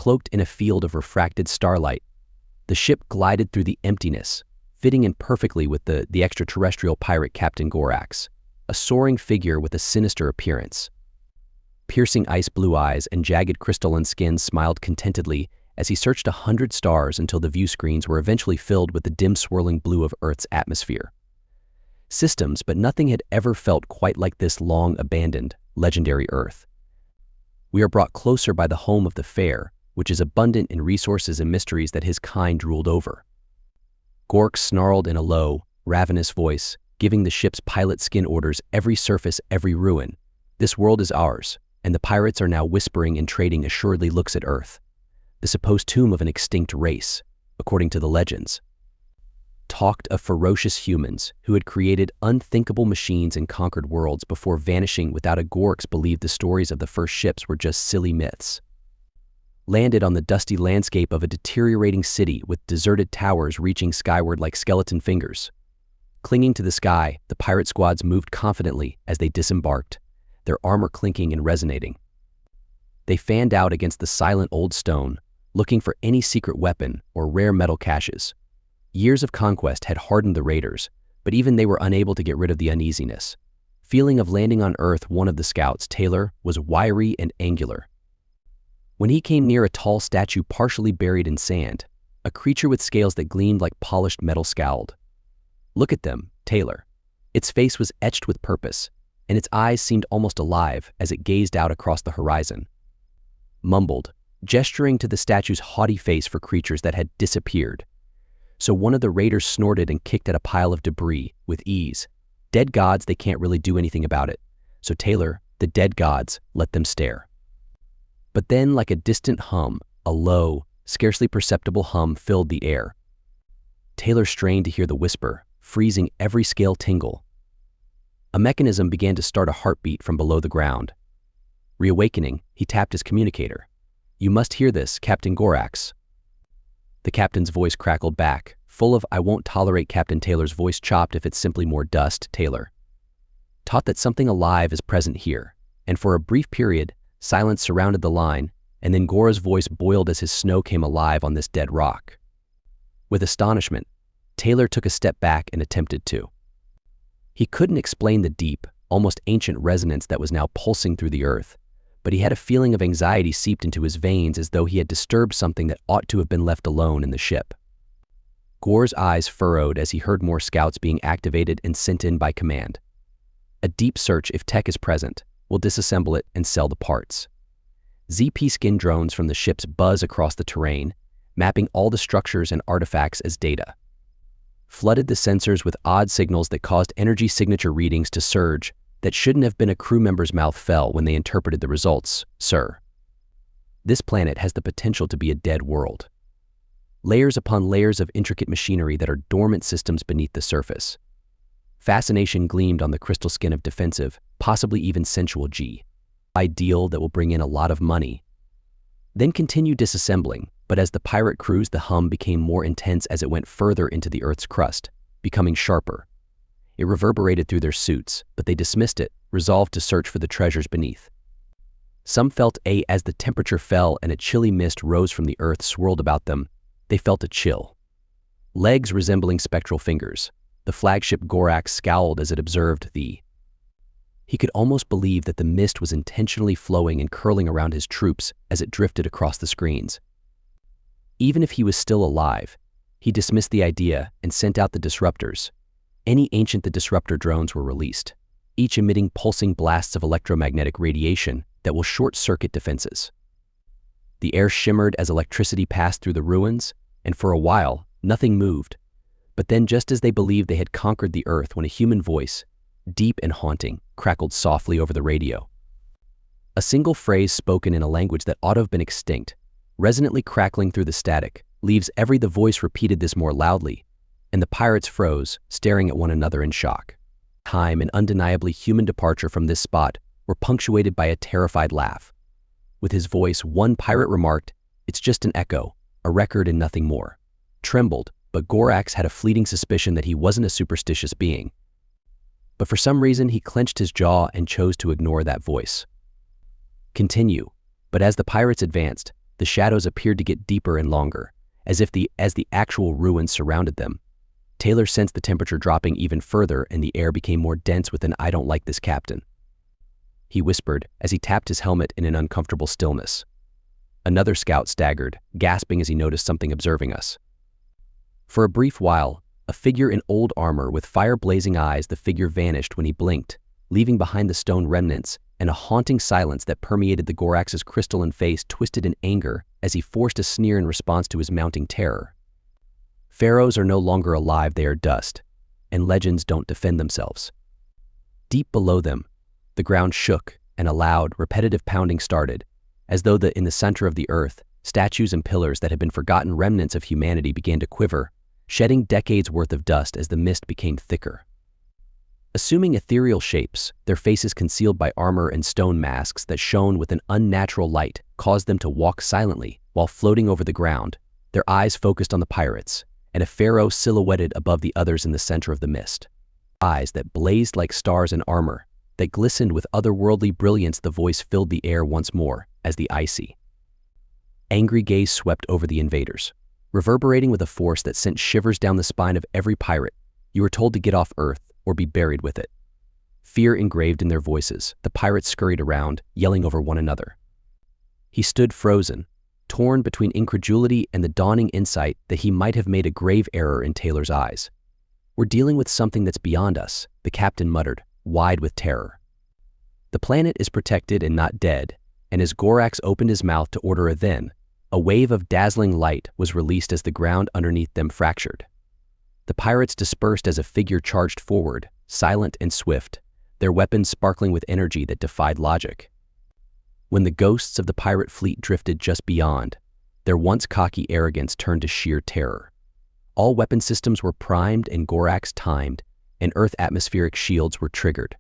cloaked in a field of refracted starlight. The ship glided through the emptiness, fitting in perfectly with the extraterrestrial pirate Captain Gorax, a soaring figure with a sinister appearance. Piercing ice-blue eyes and jagged crystalline skin smiled contentedly as he searched 100 stars until the view screens were eventually filled with the dim swirling blue of Earth's atmosphere. Systems, but nothing had ever felt quite like this long-abandoned, legendary Earth. We are brought closer by the home of the fair, which is abundant in resources and mysteries that his kind ruled over. Gork snarled in a low, ravenous voice, giving the ship's pilot skin orders every surface, every ruin. This world is ours, and the pirates are now whispering and trading assuredly looks at Earth, the supposed tomb of an extinct race, according to the legends. Talked of ferocious humans who had created unthinkable machines and conquered worlds before vanishing without a Gorks believed the stories of the first ships were just silly myths. Landed on the dusty landscape of a deteriorating city with deserted towers reaching skyward like skeleton fingers. Clinging to the sky, the pirate squads moved confidently as they disembarked, their armor clinking and resonating. They fanned out against the silent old stone, looking for any secret weapon or rare metal caches. Years of conquest had hardened the raiders, but even they were unable to get rid of the uneasiness. Feeling of landing on Earth, one of the scouts, Taylor, was wiry and angular. When he came near a tall statue partially buried in sand, a creature with scales that gleamed like polished metal scowled. "Look at them, Taylor." Its face was etched with purpose, and its eyes seemed almost alive as it gazed out across the horizon. Mumbled, gesturing to the statue's haughty face for creatures that had disappeared. So one of the raiders snorted and kicked at a pile of debris with ease. Dead gods, they can't really do anything about it. So Taylor, the dead gods, let them stare. But then, like a distant hum, a low, scarcely perceptible hum filled the air. Taylor strained to hear the whisper, freezing every scale tingle. A mechanism began to start a heartbeat from below the ground. Reawakening, he tapped his communicator. "You must hear this, Captain Gorax." The captain's voice crackled back, full of "I won't tolerate." Captain Taylor's voice chopped. "If it's simply more dust, Taylor." Taught that something alive is present here, and for a brief period, silence surrounded the line, and then Gora's voice boiled as his snow came alive on this dead rock. With astonishment, Taylor took a step back and attempted to. He couldn't explain the deep, almost ancient resonance that was now pulsing through the earth, but he had a feeling of anxiety seeped into his veins as though he had disturbed something that ought to have been left alone in the ship. Gore's eyes furrowed as he heard more scouts being activated and sent in by command. A deep search, if tech is present, will disassemble it and sell the parts. ZP skin drones from the ships buzz across the terrain, mapping all the structures and artifacts as data. Flooded the sensors with odd signals that caused energy signature readings to surge that shouldn't have been. A crew member's mouth fell when they interpreted the results. "Sir, this planet has the potential to be a dead world. Layers upon layers of intricate machinery that are dormant systems beneath the surface." Fascination gleamed on the crystal skin of defensive, possibly even sensual G. Ideal that will bring in a lot of money. Then continued disassembling, but as the pirate cruised, the hum became more intense as it went further into the Earth's crust, becoming sharper. It reverberated through their suits, but they dismissed it, resolved to search for the treasures beneath. Some felt as the temperature fell and a chilly mist rose from the earth swirled about them, they felt a chill. Legs resembling spectral fingers, the flagship Gorax scowled as it observed the. He could almost believe that the mist was intentionally flowing and curling around his troops as it drifted across the screens. Even if he was still alive, he dismissed the idea and sent out the disruptors. The disruptor drones were released, each emitting pulsing blasts of electromagnetic radiation that will short-circuit defenses. The air shimmered as electricity passed through the ruins, and for a while, nothing moved. But then, just as they believed they had conquered the earth, when a human voice, deep and haunting, crackled softly over the radio. A single phrase spoken in a language that ought to have been extinct, resonantly crackling through the static, the voice repeated this more loudly, and the pirates froze, staring at one another in shock. Time and undeniably human departure from this spot were punctuated by a terrified laugh. With his voice, one pirate remarked, "It's just an echo, a record and nothing more." Trembled, but Gorax had a fleeting suspicion that he wasn't a superstitious being. But for some reason, he clenched his jaw and chose to ignore that voice. Continue, but as the pirates advanced, The shadows appeared to get deeper and longer, as the actual ruins surrounded them. Taylor sensed the temperature dropping even further and the air became more dense with an "I don't like this, Captain," he whispered as he tapped his helmet in an uncomfortable stillness. Another scout staggered, gasping as he noticed something observing us. For a brief while, a figure in old armor with fire-blazing eyes, the figure vanished when he blinked, leaving behind the stone remnants and a haunting silence that permeated the Gorax's crystalline face, twisted in anger as he forced a sneer in response to his mounting terror. Pharaohs are no longer alive, they are dust, and legends don't defend themselves. Deep below them, the ground shook and a loud, repetitive pounding started, as though in the center of the earth, statues and pillars that had been forgotten remnants of humanity began to quiver, shedding decades' worth of dust as the mist became thicker. Assuming ethereal shapes, their faces concealed by armor and stone masks that shone with an unnatural light caused them to walk silently while floating over the ground, their eyes focused on the pirates, and a pharaoh silhouetted above the others in the center of the mist. Eyes that blazed like stars in armor, that glistened with otherworldly brilliance. The voice filled the air once more as the icy, angry gaze swept over the invaders, reverberating with a force that sent shivers down the spine of every pirate. You were told to get off Earth or be buried with it. Fear engraved in their voices, the pirates scurried around, yelling over one another. He stood frozen, torn between incredulity and the dawning insight that he might have made a grave error in Taylor's eyes. "We're dealing with something that's beyond us," the captain muttered, wide with terror. "The planet is protected and not dead," and as Gorax opened his mouth to order a wave of dazzling light was released as the ground underneath them fractured. The pirates dispersed as a figure charged forward, silent and swift, their weapons sparkling with energy that defied logic. When the ghosts of the pirate fleet drifted just beyond, their once cocky arrogance turned to sheer terror. All weapon systems were primed and Gorax timed, and Earth atmospheric shields were triggered.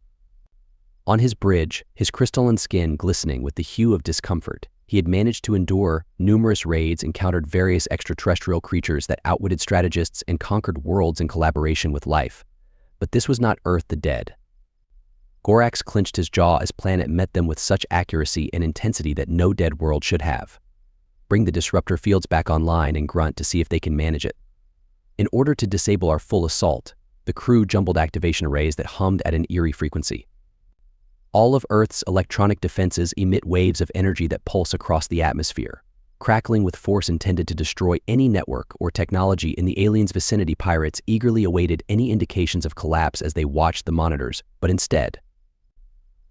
On his bridge, his crystalline skin glistening with the hue of discomfort, he had managed to endure numerous raids, encountered various extraterrestrial creatures that outwitted strategists, and conquered worlds in collaboration with life. But this was not Earth the dead. Gorax clenched his jaw as planet met them with such accuracy and intensity that no dead world should have. Bring the disruptor fields back online and grunt to see if they can manage it. In order to disable our full assault, the crew jumbled activation arrays that hummed at an eerie frequency. All of Earth's electronic defenses emit waves of energy that pulse across the atmosphere, crackling with force intended to destroy any network or technology in the aliens' vicinity. Pirates eagerly awaited any indications of collapse as they watched the monitors, but instead,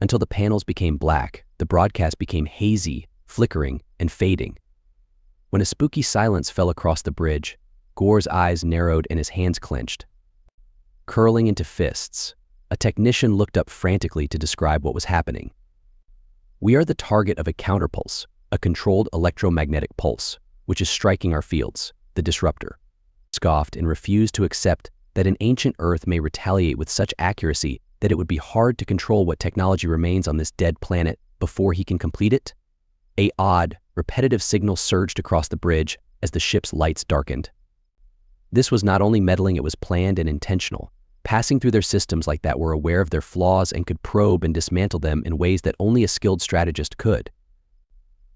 until the panels became black, the broadcast became hazy, flickering, and fading. When a spooky silence fell across the bridge, Gore's eyes narrowed and his hands clenched. Curling into fists, a technician looked up frantically to describe what was happening. "We are the target of a counterpulse, a controlled electromagnetic pulse, which is striking our fields," the disruptor scoffed and refused to accept that an ancient Earth may retaliate with such accuracy that it would be hard to control what technology remains on this dead planet before he can complete it. A odd, repetitive signal surged across the bridge as the ship's lights darkened. This was not only meddling, it was planned and intentional. Passing through their systems like that were aware of their flaws and could probe and dismantle them in ways that only a skilled strategist could.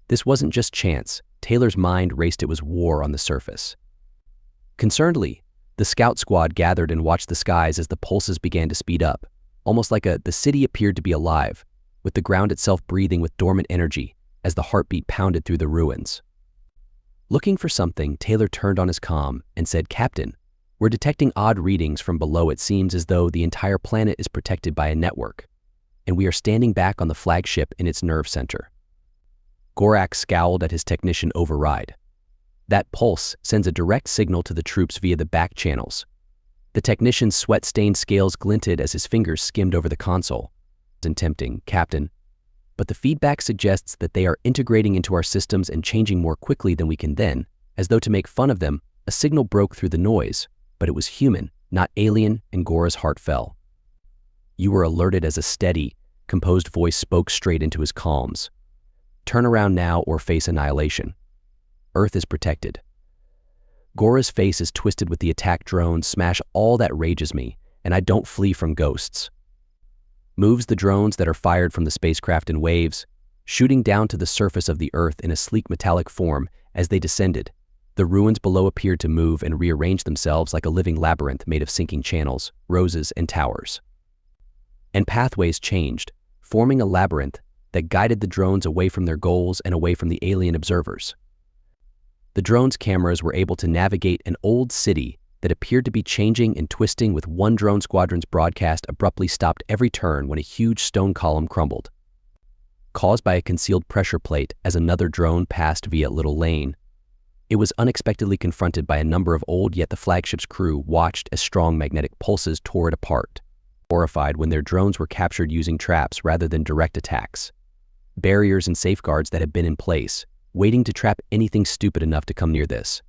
This wasn't just chance. Taylor's mind raced. It was war on the surface. Concernedly, the scout squad gathered and watched the skies as the pulses began to speed up, almost like the city appeared to be alive, with the ground itself breathing with dormant energy as the heartbeat pounded through the ruins. Looking for something, Taylor turned on his comm and said, "Captain, we're detecting odd readings from below. It seems as though the entire planet is protected by a network, and we are standing back on the flagship in its nerve center." Gorax scowled at his technician override. "That pulse sends a direct signal to the troops via the back channels." The technician's sweat-stained scales glinted as his fingers skimmed over the console. "It's tempting, Captain, but the feedback suggests that they are integrating into our systems and changing more quickly than we can." Then, as though to make fun of them, a signal broke through the noise, but it was human, not alien, and Gora's heart fell. "You were alerted," as a steady, composed voice spoke straight into his calms. "Turn around now or face annihilation. Earth is protected." Gora's face is twisted with the attack drones. "Smash all that rages me, and I don't flee from ghosts." Moves the drones that are fired from the spacecraft in waves. shooting down to the surface of the earth in a sleek metallic form. As they descended, the ruins below appeared to move and rearrange themselves like a living labyrinth made of sinking channels, roses, and towers. And pathways changed, forming a labyrinth that guided the drones away from their goals and away from the alien observers. The drone's cameras were able to navigate an old city that appeared to be changing and twisting, with one drone squadron's broadcast abruptly stopped every turn when a huge stone column crumbled, caused by a concealed pressure plate as another drone passed via a little lane. It was unexpectedly confronted by a number of old, yet the flagship's crew watched as strong magnetic pulses tore it apart, horrified when their drones were captured using traps rather than direct attacks. Barriers and safeguards that had been in place, waiting to trap anything stupid enough to come near this.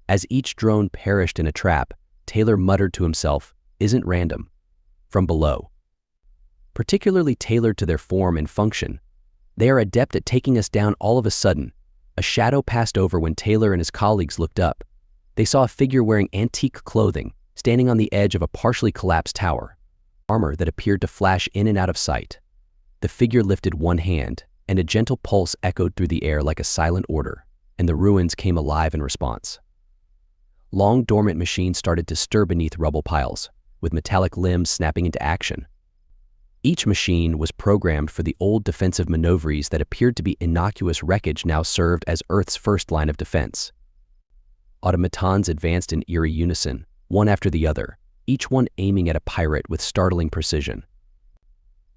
As each drone perished in a trap, Taylor muttered to himself, "Isn't random." From below, particularly tailored to their form and function, they are adept at taking us down. All of a sudden, a shadow passed over when Taylor and his colleagues looked up. They saw a figure wearing antique clothing, standing on the edge of a partially collapsed tower, armor that appeared to flash in and out of sight. The figure lifted one hand, and a gentle pulse echoed through the air like a silent order, and the ruins came alive in response. Long dormant machines started to stir beneath rubble piles, with metallic limbs snapping into action. Each machine was programmed for the old defensive maneuvers that appeared to be innocuous wreckage now served as Earth's first line of defense. Automatons advanced in eerie unison, one after the other, each one aiming at a pirate with startling precision.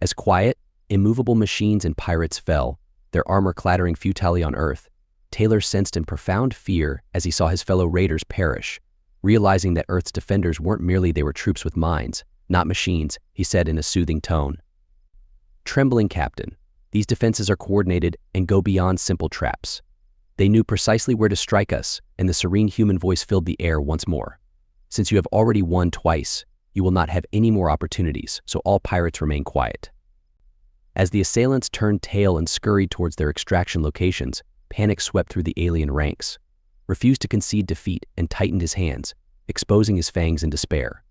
As quiet, immovable machines and pirates fell, their armor clattering futilely on Earth, Taylor sensed in profound fear as he saw his fellow raiders perish, realizing that Earth's defenders weren't merely they were troops with minds, not machines, he said in a soothing tone. "Trembling, Captain, these defenses are coordinated and go beyond simple traps. They knew precisely where to strike us," and the serene human voice filled the air once more. "Since you have already won twice, you will not have any more opportunities, so all pirates remain quiet." As the assailants turned tail and scurried towards their extraction locations, panic swept through the alien ranks, refused to concede defeat, and tightened his hands, exposing his fangs in despair.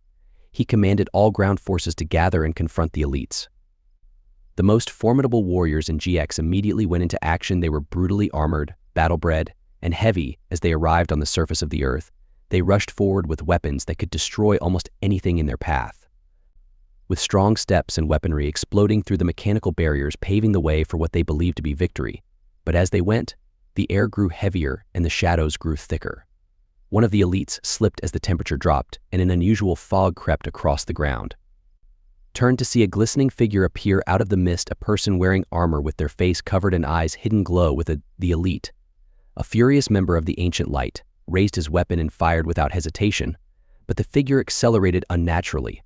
He commanded all ground forces to gather and confront the elites. The most formidable warriors in GX immediately went into action. They were brutally armored, battle-bred, and heavy. As they arrived on the surface of the Earth, they rushed forward with weapons that could destroy almost anything in their path. With strong steps and weaponry exploding through the mechanical barriers, paving the way for what they believed to be victory. But as they went, the air grew heavier and the shadows grew thicker. One of the elites slipped as the temperature dropped, and an unusual fog crept across the ground. Turned to see a glistening figure appear out of the mist, a person wearing armor with their face covered and eyes hidden glow with the elite. A furious member of the Ancient Light raised his weapon and fired without hesitation, but the figure accelerated unnaturally,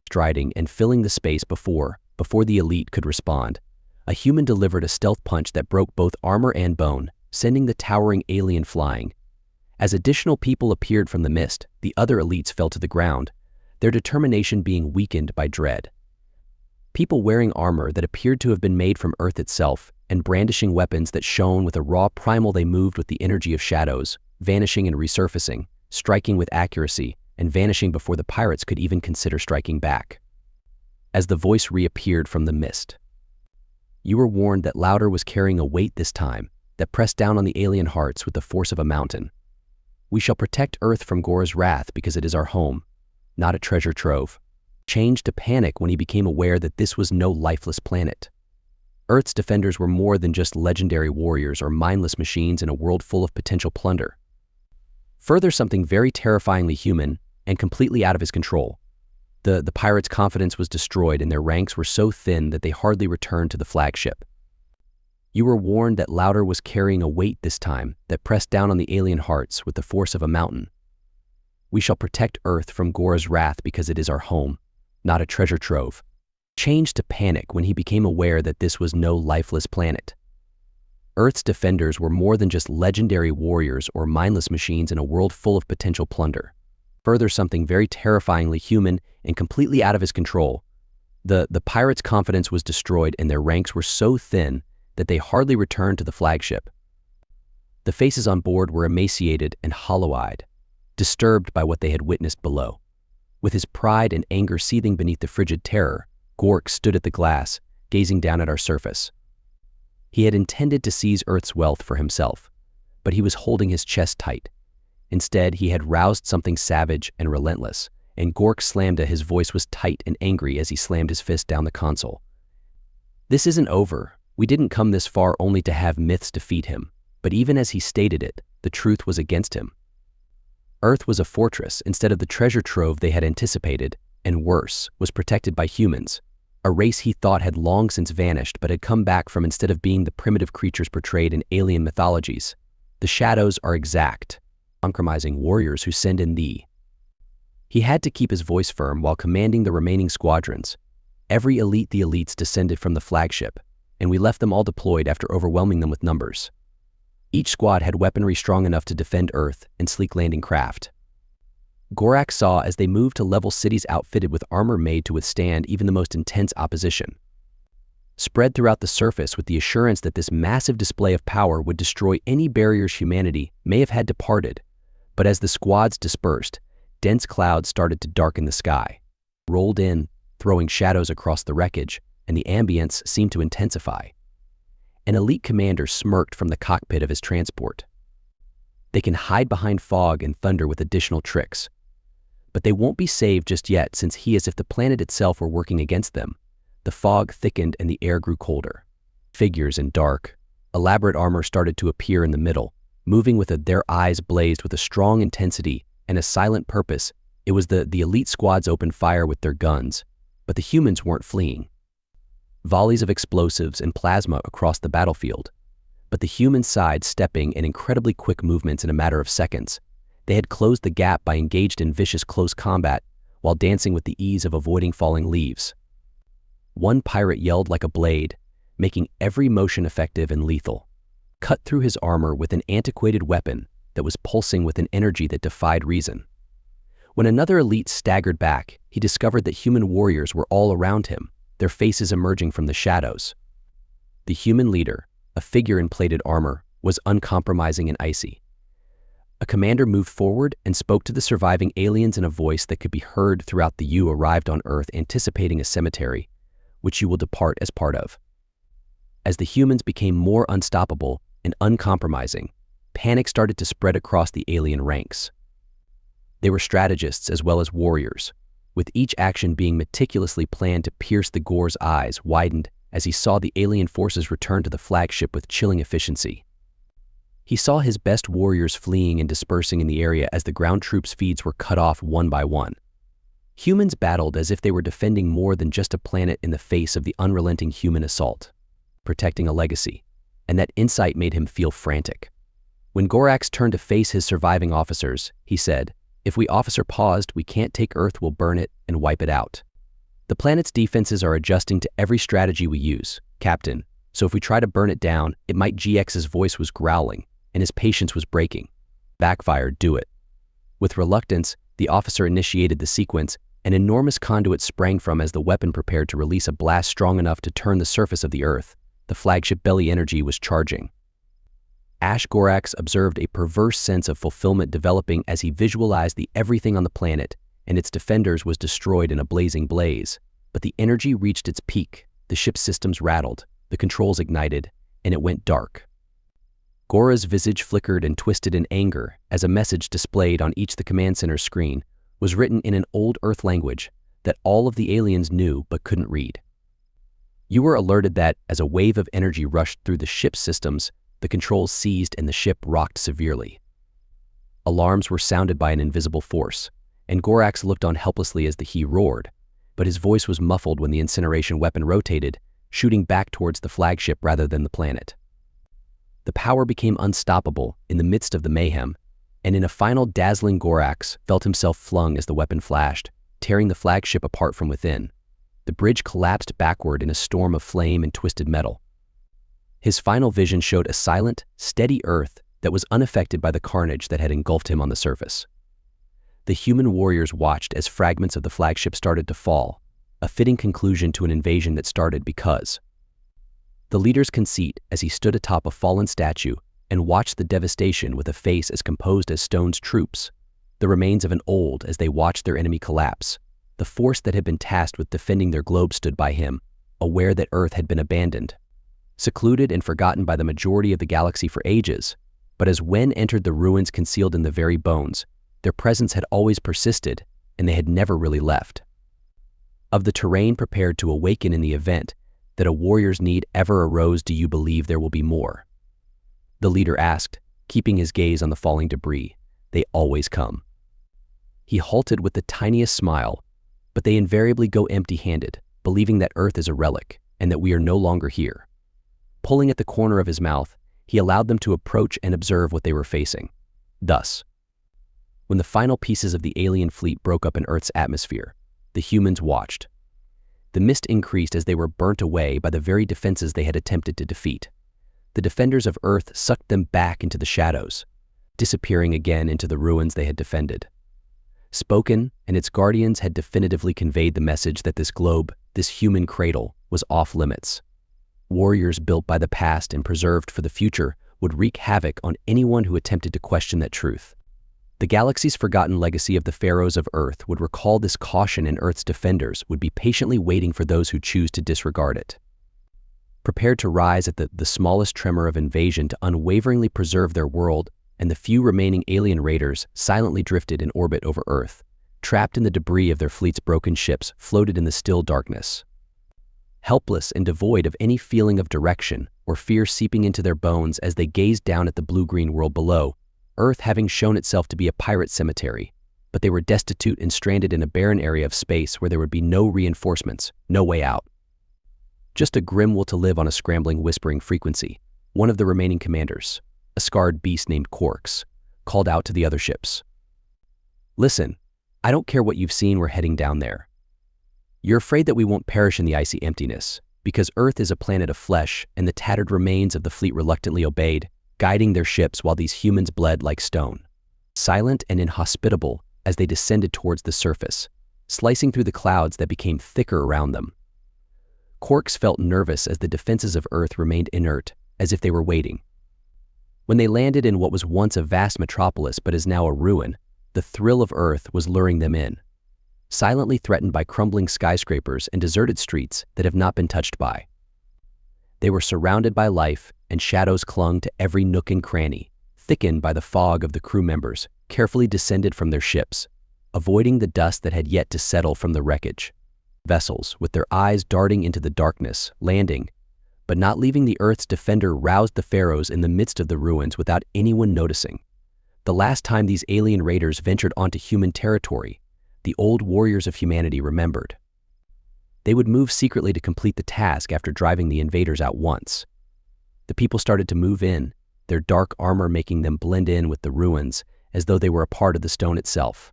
striding and filling the space before the elite could respond. A human delivered a stealth punch that broke both armor and bone, sending the towering alien flying. As additional people appeared from the mist, the other elites fell to the ground, their determination being weakened by dread. People wearing armor that appeared to have been made from Earth itself and brandishing weapons that shone with a raw primal, they moved with the energy of shadows, vanishing and resurfacing, striking with accuracy, and vanishing before the pirates could even consider striking back. As the voice reappeared from the mist, "You were warned that Louder was carrying a weight this time that pressed down on the alien hearts with the force of a mountain. We shall protect Earth from Gora's wrath because it is our home, not a treasure trove." Changed to panic when he became aware that this was no lifeless planet. Earth's defenders were more than just legendary warriors or mindless machines in a world full of potential plunder. Further, something very terrifyingly human and completely out of his control. The pirates' confidence was destroyed and their ranks were so thin that they hardly returned to the flagship. "You were warned that Louder was carrying a weight this time that pressed down on the alien hearts with the force of a mountain. We shall protect Earth from Gora's wrath because it is our home, not a treasure trove." Changed to panic when he became aware that this was no lifeless planet. Earth's defenders were more than just legendary warriors or mindless machines in a world full of potential plunder. Further, something very terrifyingly human and completely out of his control. The pirates' confidence was destroyed and their ranks were so thin that they hardly returned to the flagship. The faces on board were emaciated and hollow-eyed, disturbed by what they had witnessed below. With his pride and anger seething beneath the frigid terror, Orcs stood at the glass, gazing down at our surface. He had intended to seize Earth's wealth for himself, but he was holding his chest tight. Instead, he had roused something savage and relentless, and Gork slammed his voice was tight and angry as he slammed his fist down the console. This isn't over. We didn't come this far only to have myths defeat him, but even as he stated it, the truth was against him. Earth was a fortress instead of the treasure trove they had anticipated, and worse, was protected by humans, a race he thought had long since vanished but had come back from instead of being the primitive creatures portrayed in alien mythologies. The shadows are exact, uncompromising warriors who send in thee. He had to keep his voice firm while commanding the remaining squadrons. Every elite the elites descended from the flagship, and we left them all deployed after overwhelming them with numbers. Each squad had weaponry strong enough to defend Earth and sleek landing craft. Gorak saw as they moved to level cities outfitted with armor made to withstand even the most intense opposition. Spread throughout the surface with the assurance that this massive display of power would destroy any barriers humanity may have had departed, but as the squads dispersed, dense clouds started to darken the sky, rolled in, throwing shadows across the wreckage, and the ambience seemed to intensify. An elite commander smirked from the cockpit of his transport. They can hide behind fog and thunder with additional tricks, but they won't be saved just yet since he as if the planet itself were working against them. The fog thickened and the air grew colder. Figures in dark, elaborate armor started to appear in the middle, moving with their eyes blazed with a strong intensity and a silent purpose. It was the elite squads opened fire with their guns, but the humans weren't fleeing. Volleys of explosives and plasma across the battlefield, but the human side stepping in incredibly quick movements in a matter of seconds. They had closed the gap by engaged in vicious close combat while dancing with the ease of avoiding falling leaves. One pirate yelled like a blade, making every motion effective and lethal, cut through his armor with an antiquated weapon that was pulsing with an energy that defied reason. When another elite staggered back, he discovered that human warriors were all around him, their faces emerging from the shadows. The human leader, a figure in plated armor, was uncompromising and icy. A commander moved forward and spoke to the surviving aliens in a voice that could be heard throughout the you arrived on Earth anticipating a cemetery, which you will depart as part of. As the humans became more unstoppable and uncompromising, panic started to spread across the alien ranks. They were strategists as well as warriors, with each action being meticulously planned to pierce the Gore's eyes widened as he saw the alien forces return to the flagship with chilling efficiency. He saw his best warriors fleeing and dispersing in the area as the ground troops' feeds were cut off one by one. Humans battled as if they were defending more than just a planet in the face of the unrelenting human assault, protecting a legacy, and that insight made him feel frantic. When Gorax turned to face his surviving officers, he said, "If we officer paused, we can't take Earth, we'll burn it and wipe it out. The planet's defenses are adjusting to every strategy we use, Captain, so if we try to burn it down, it might." GX's voice was growling, and his patience was breaking. "Backfire, do it." With reluctance, the officer initiated the sequence. An enormous conduit sprang from as the weapon prepared to release a blast strong enough to turn the surface of the Earth. The flagship belly energy was charging. Ash Gorax observed a perverse sense of fulfillment developing as he visualized the everything on the planet and its defenders was destroyed in a blazing blaze. But the energy reached its peak, the ship's systems rattled, the controls ignited, and it went dark. Gora's visage flickered and twisted in anger as a message displayed on each the command center screen was written in an old Earth language that all of the aliens knew but couldn't read. You were alerted that, as a wave of energy rushed through the ship's systems, the controls seized and the ship rocked severely. Alarms were sounded by an invisible force, and Gorax looked on helplessly as the he roared, but his voice was muffled when the incineration weapon rotated, shooting back towards the flagship rather than the planet. The power became unstoppable in the midst of the mayhem, and in a final dazzling Gorax felt himself flung as the weapon flashed, tearing the flagship apart from within. The bridge collapsed backward in a storm of flame and twisted metal. His final vision showed a silent, steady Earth that was unaffected by the carnage that had engulfed him on the surface. The human warriors watched as fragments of the flagship started to fall, a fitting conclusion to an invasion that started because. The leader's conceit as he stood atop a fallen statue and watched the devastation with a face as composed as stone's troops, the remains of an old as they watched their enemy collapse. The force that had been tasked with defending their globe stood by him, aware that Earth had been abandoned. secluded and forgotten by the majority of the galaxy for ages, but as Wen entered the ruins concealed in the very bones, their presence had always persisted, and they had never really left. Of the terrain prepared to awaken in the event that a warrior's need ever arose, do you believe there will be more? The leader asked, keeping his gaze on the falling debris. They always come. He halted with the tiniest smile, but they invariably go empty-handed, believing that Earth is a relic and that we are no longer here. Pulling at the corner of his mouth, he allowed them to approach and observe what they were facing. Thus, when the final pieces of the alien fleet broke up in Earth's atmosphere, the humans watched. The mist increased as they were burnt away by the very defenses they had attempted to defeat. The defenders of Earth sucked them back into the shadows, disappearing again into the ruins they had defended. Spoken, and its guardians had definitively conveyed the message that this globe, this human cradle, was off limits. Warriors built by the past and preserved for the future would wreak havoc on anyone who attempted to question that truth. The galaxy's forgotten legacy of the Pharaohs of Earth would recall this caution, and Earth's defenders would be patiently waiting for those who choose to disregard it. Prepared to rise at the smallest tremor of invasion to unwaveringly preserve their world, and the few remaining alien raiders silently drifted in orbit over Earth, trapped in the debris of their fleet's broken ships, floated in the still darkness. Helpless and devoid of any feeling of direction or fear seeping into their bones as they gazed down at the blue-green world below, Earth having shown itself to be a pirate cemetery, but they were destitute and stranded in a barren area of space where there would be no reinforcements, no way out. Just a grim will to live on a scrambling, whispering frequency. One of the remaining commanders, a scarred beast named Orcs, called out to the other ships. "Listen, I don't care what you've seen, we're heading down there. You're afraid that we won't perish in the icy emptiness, because Earth is a planet of flesh, and the tattered remains of the fleet reluctantly obeyed, guiding their ships while these humans bled like stone. Silent and inhospitable as they descended towards the surface, slicing through the clouds that became thicker around them. Orcs felt nervous as the defenses of Earth remained inert, as if they were waiting. When they landed in what was once a vast metropolis but is now a ruin, the thrill of Earth was luring them in, silently threatened by crumbling skyscrapers and deserted streets that have not been touched by. They were surrounded by life, and shadows clung to every nook and cranny, thickened by the fog of the crew members, carefully descended from their ships, avoiding the dust that had yet to settle from the wreckage. Vessels, with their eyes darting into the darkness, landing, but not leaving the Earth's defender, roused the Pharaohs in the midst of the ruins without anyone noticing. The last time these alien raiders ventured onto human territory, the old warriors of humanity remembered. They would move secretly to complete the task after driving the invaders out once. The people started to move in, their dark armor making them blend in with the ruins as though they were a part of the stone itself.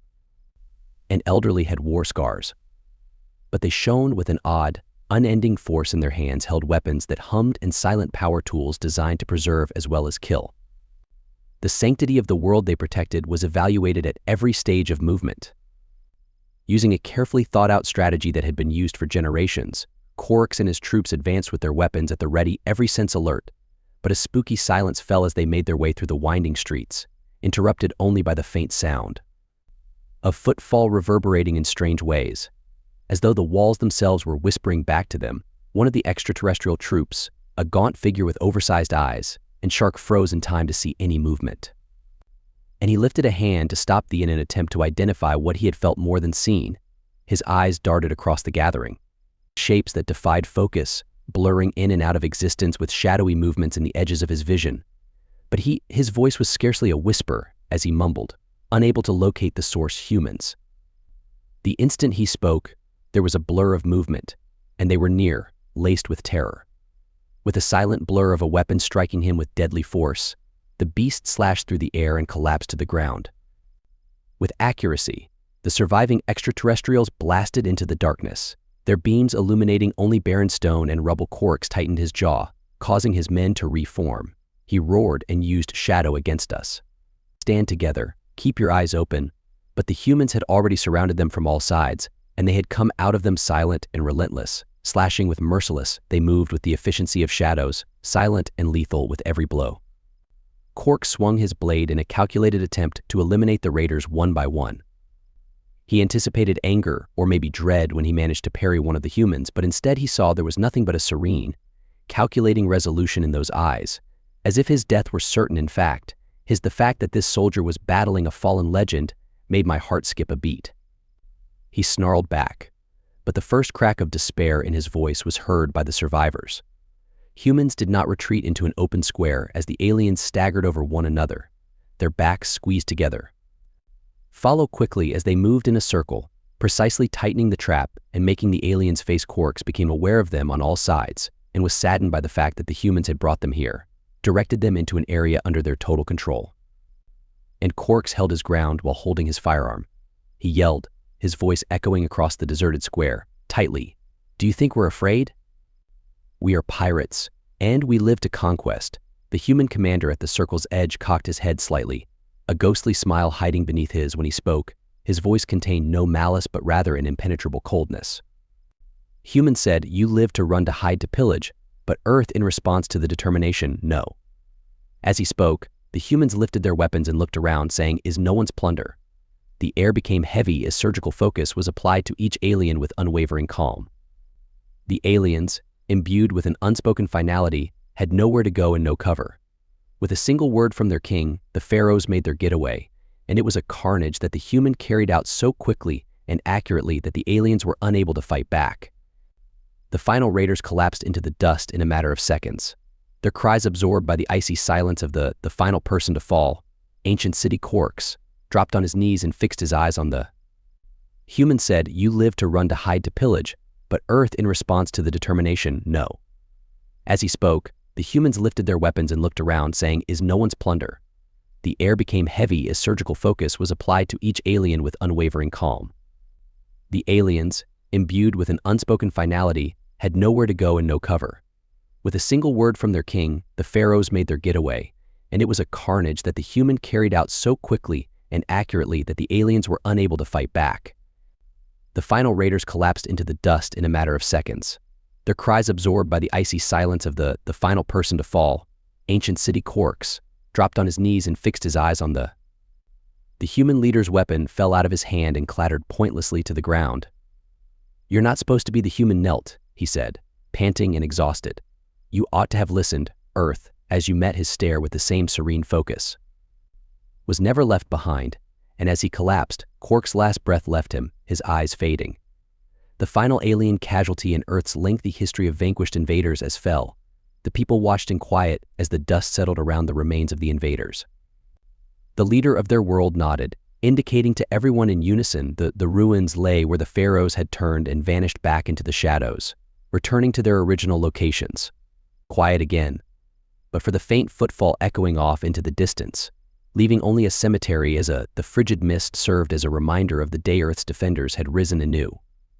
An elderly had war scars, but they shone with an odd, unending force in their hands, held weapons that hummed, and silent power tools designed to preserve as well as kill. The sanctity of the world they protected was evaluated at every stage of movement. Using a carefully thought-out strategy that had been used for generations, Orcs and his troops advanced with their weapons at the ready, every sense alert, but a spooky silence fell as they made their way through the winding streets, interrupted only by the faint sound of footfall reverberating in strange ways. As though the walls themselves were whispering back to them, one of the extraterrestrial troops, a gaunt figure with oversized eyes, and Shark froze in time to see any movement. And he lifted a hand to stop in an attempt to identify what he had felt more than seen. His eyes darted across the gathering, shapes that defied focus, blurring in and out of existence with shadowy movements in the edges of his vision. But his voice was scarcely a whisper as he mumbled, unable to locate the source. Humans. The instant he spoke, there was a blur of movement, and they were near, laced with terror. With a silent blur of a weapon striking him with deadly force, the beast slashed through the air and collapsed to the ground. With accuracy, the surviving extraterrestrials blasted into the darkness, their beams illuminating only barren stone and rubble. Orcs tightened his jaw, causing his men to reform. He roared and used shadow against us. Stand together, keep your eyes open. But the humans had already surrounded them from all sides, and they had come out of them silent and relentless, slashing with merciless. They moved with the efficiency of shadows, silent and lethal with every blow. Orc swung his blade in a calculated attempt to eliminate the raiders one by one. He anticipated anger or maybe dread when he managed to parry one of the humans, but instead he saw there was nothing but a serene, calculating resolution in those eyes, as if his death were certain. In fact, the fact that this soldier was battling a fallen legend made my heart skip a beat. He snarled back, but the first crack of despair in his voice was heard by the survivors. Humans did not retreat into an open square as the aliens staggered over one another, their backs squeezed together. Follow quickly as they moved in a circle, precisely tightening the trap and making the aliens face. Orcs became aware of them on all sides and was saddened by the fact that the humans had brought them here, directed them into an area under their total control. And Orcs held his ground while holding his firearm. He yelled, his voice echoing across the deserted square, tightly, "Do you think we're afraid? We are pirates, and we live to conquest." The human commander at the circle's edge cocked his head slightly, a ghostly smile hiding beneath his when he spoke. His voice contained no malice but rather an impenetrable coldness. Human said, "You live to run, to hide, to pillage," but Earth, in response to the determination, "No." As he spoke, the humans lifted their weapons and looked around, saying, "Is no one's plunder." The air became heavy as surgical focus was applied to each alien with unwavering calm. The aliens, imbued with an unspoken finality, had nowhere to go and no cover. With a single word from their king, the Pharaohs made their getaway, and it was a carnage that the human carried out so quickly and accurately that the aliens were unable to fight back. The final raiders collapsed into the dust in a matter of seconds, their cries absorbed by the icy silence of the final person to fall. Ancient city Orcs dropped on his knees and fixed his eyes on the human said, "You live to run, to hide, to pillage," but Earth, in response to the determination, "No." As he spoke, the humans lifted their weapons and looked around, saying, "Is no one's plunder." The air became heavy as surgical focus was applied to each alien with unwavering calm. The aliens, imbued with an unspoken finality, had nowhere to go and no cover. With a single word from their king, the Pharaohs made their getaway, and it was a carnage that the human carried out so quickly and accurately that the aliens were unable to fight back. The final raiders collapsed into the dust in a matter of seconds, their cries absorbed by the icy silence of the final person to fall. Ancient city Orcs dropped on his knees and fixed his eyes on the human leader's weapon fell out of his hand and clattered pointlessly to the ground. "You're not supposed to be." The human knelt, he said, panting and exhausted. "You ought to have listened, Earth," as you met his stare with the same serene focus. Was never left behind, and as he collapsed, Quark's last breath left him, his eyes fading. The final alien casualty in Earth's lengthy history of vanquished invaders as fell. The people watched in quiet as the dust settled around the remains of the invaders. The leader of their world nodded, indicating to everyone in unison the ruins lay where the Pharaohs had turned and vanished back into the shadows, returning to their original locations. Quiet again, but for the faint footfall echoing off into the distance, leaving only a cemetery as the frigid mist served as a reminder of the day Earth's defenders had risen anew,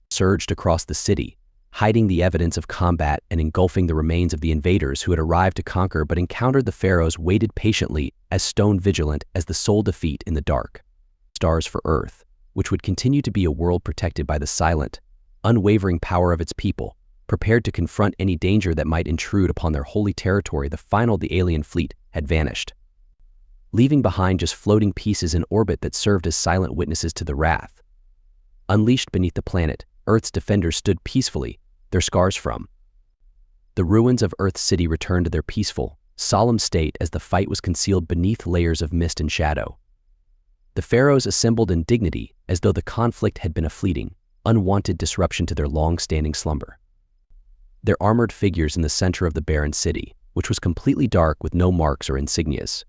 surged across the city, hiding the evidence of combat and engulfing the remains of the invaders who had arrived to conquer but encountered the Pharaohs waited patiently, as stone vigilant as the sole defeat in the dark. Stars for Earth, which would continue to be a world protected by the silent, unwavering power of its people, prepared to confront any danger that might intrude upon their holy territory. The alien fleet had vanished, leaving behind just floating pieces in orbit that served as silent witnesses to the wrath. Unleashed beneath the planet, Earth's defenders stood peacefully, their scars from the ruins of Earth's city returned to their peaceful, solemn state as the fight was concealed beneath layers of mist and shadow. The Pharaohs assembled in dignity as though the conflict had been a fleeting, unwanted disruption to their long-standing slumber. Their armored figures in the center of the barren city, which was completely dark with no marks or insignias.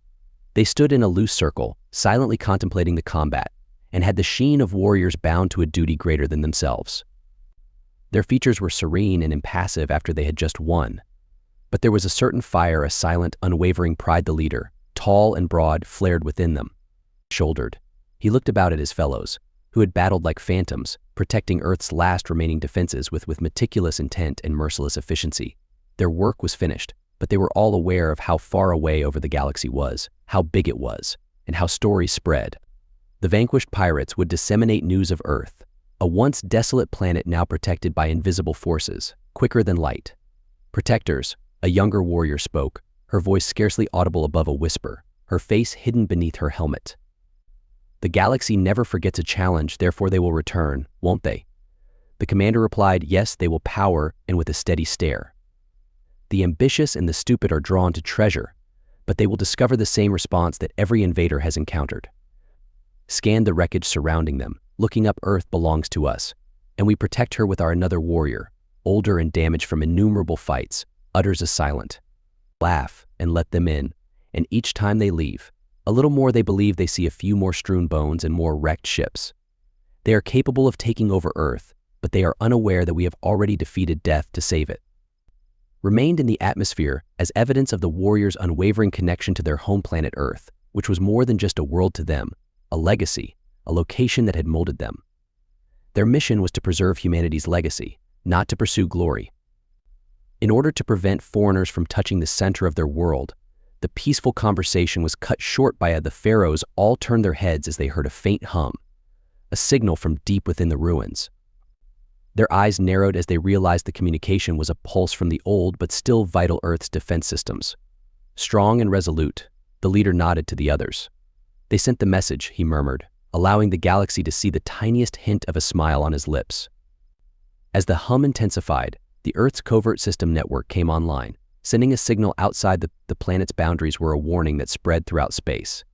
They stood in a loose circle, silently contemplating the combat, and had the sheen of warriors bound to a duty greater than themselves. Their features were serene and impassive after they had just won, but there was a certain fire, a silent, unwavering pride. The leader, tall and broad, flared within them. Shouldered, he looked about at his fellows, who had battled like phantoms, protecting Earth's last remaining defenses with meticulous intent and merciless efficiency. Their work was finished, but they were all aware of how far away over the galaxy was, how big it was, and how stories spread. The vanquished pirates would disseminate news of Earth, a once desolate planet now protected by invisible forces, quicker than light. Protectors, a younger warrior spoke, her voice scarcely audible above a whisper, her face hidden beneath her helmet. "The galaxy never forgets a challenge, therefore they will return, won't they?" The commander replied, "Yes, they will," power and with a steady stare. The ambitious and the stupid are drawn to treasure, but they will discover the same response that every invader has encountered. Scan the wreckage surrounding them, looking up. Earth belongs to us, and we protect her with our another warrior, older and damaged from innumerable fights, utters a silent laugh and let them in, and each time they leave, a little more they believe they see a few more strewn bones and more wrecked ships. They are capable of taking over Earth, but they are unaware that we have already defeated death to save it. Remained in the atmosphere as evidence of the warriors' unwavering connection to their home planet Earth, which was more than just a world to them, a legacy, a location that had molded them. Their mission was to preserve humanity's legacy, not to pursue glory. In order to prevent foreigners from touching the center of their world, the peaceful conversation was cut short by the Pharaohs all turned their heads as they heard a faint hum, a signal from deep within the ruins. Their eyes narrowed as they realized the communication was a pulse from the old but still vital Earth's defense systems. Strong and resolute, the leader nodded to the others. They sent the message, he murmured, allowing the galaxy to see the tiniest hint of a smile on his lips. As the hum intensified, the Earth's covert system network came online, sending a signal outside the planet's boundaries were a warning that spread throughout space.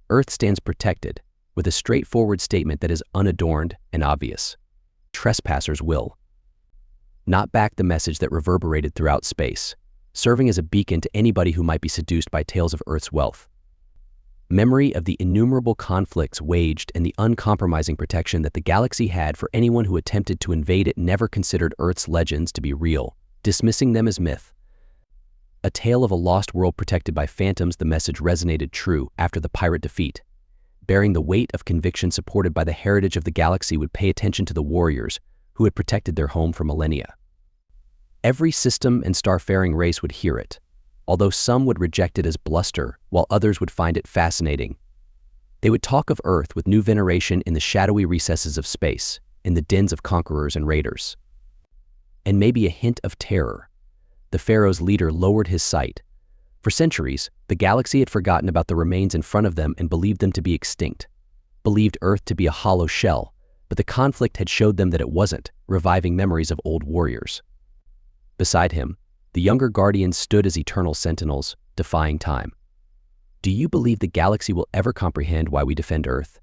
Earth stands protected, with a straightforward statement that is unadorned and obvious. Trespassers will not back. The message that reverberated throughout space, serving as a beacon to anybody who might be seduced by tales of Earth's wealth. Memory of the innumerable conflicts waged and the uncompromising protection that the galaxy had for anyone who attempted to invade it never considered Earth's legends to be real, dismissing them as myth. A tale of a lost world protected by phantoms. The message resonated true after the pirate defeat. Bearing the weight of conviction supported by the heritage of the galaxy would pay attention to the warriors who had protected their home for millennia. Every system and starfaring race would hear it, although some would reject it as bluster while others would find it fascinating. They would talk of Earth with new veneration in the shadowy recesses of space, in the dens of conquerors and raiders. And maybe a hint of terror. The Pharaoh's leader lowered his sight. For centuries, the galaxy had forgotten about the remains in front of them and believed them to be extinct, believed Earth to be a hollow shell, but the conflict had showed them that it wasn't, reviving memories of old warriors. Beside him, the younger guardians stood as eternal sentinels, defying time. Do you believe the galaxy will ever comprehend why we defend Earth?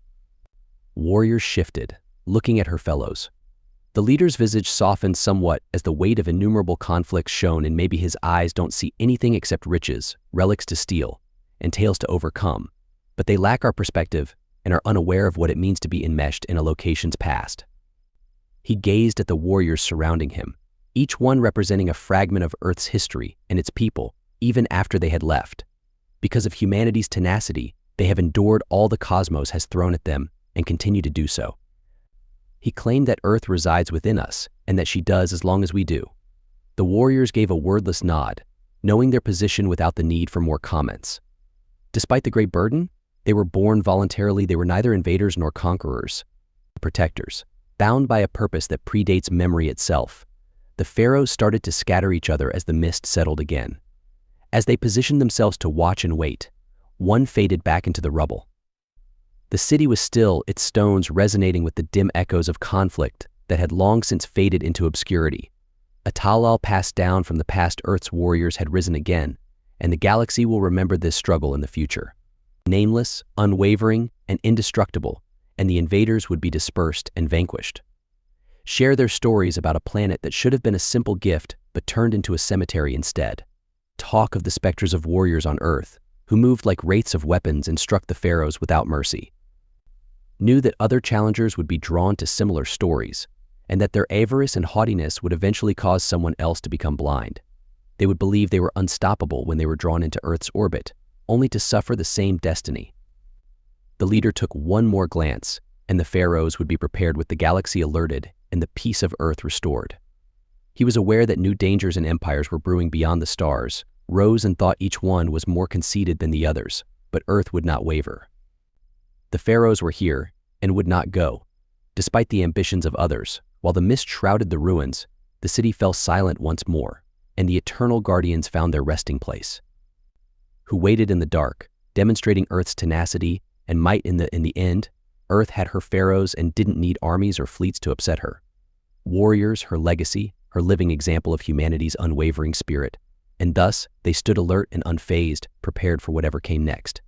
Warriors shifted, looking at her fellows. The leader's visage softened somewhat as the weight of innumerable conflicts shone, and maybe his eyes don't see anything except riches, relics to steal, and tales to overcome, but they lack our perspective and are unaware of what it means to be enmeshed in a location's past. He gazed at the warriors surrounding him, each one representing a fragment of Earth's history and its people, even after they had left. Because of humanity's tenacity, they have endured all the cosmos has thrown at them and continue to do so. He claimed that Earth resides within us and that she does as long as we do. The warriors gave a wordless nod, knowing their position without the need for more comments. Despite the great burden, they were born voluntarily. They were neither invaders nor conquerors, protectors, bound by a purpose that predates memory itself. The Pharaohs started to scatter each other as the mist settled again. As they positioned themselves to watch and wait, one faded back into the rubble. The city was still, its stones resonating with the dim echoes of conflict that had long since faded into obscurity. A Talal passed down from the past. Earth's warriors had risen again, and the galaxy will remember this struggle in the future. Nameless, unwavering, and indestructible, and the invaders would be dispersed and vanquished. Share their stories about a planet that should have been a simple gift but turned into a cemetery instead. Talk of the specters of warriors on Earth, who moved like wraiths of weapons and struck the Pharaohs without mercy. Knew that other challengers would be drawn to similar stories, and that their avarice and haughtiness would eventually cause someone else to become blind. They would believe they were unstoppable when they were drawn into Earth's orbit, only to suffer the same destiny. The leader took one more glance, and the Pharaohs would be prepared with the galaxy alerted and the peace of Earth restored. He was aware that new dangers and empires were brewing beyond the stars, rose and thought each one was more conceited than the others, but Earth would not waver. The Pharaohs were here and would not go. Despite the ambitions of others, while the mist shrouded the ruins, the city fell silent once more, and the eternal guardians found their resting place. Who waited in the dark, demonstrating Earth's tenacity and might. In the end, Earth had her pharaohs and didn't need armies or fleets to upset her. Warriors, her legacy, her living example of humanity's unwavering spirit. and thus they stood alert and unfazed, prepared for whatever came next.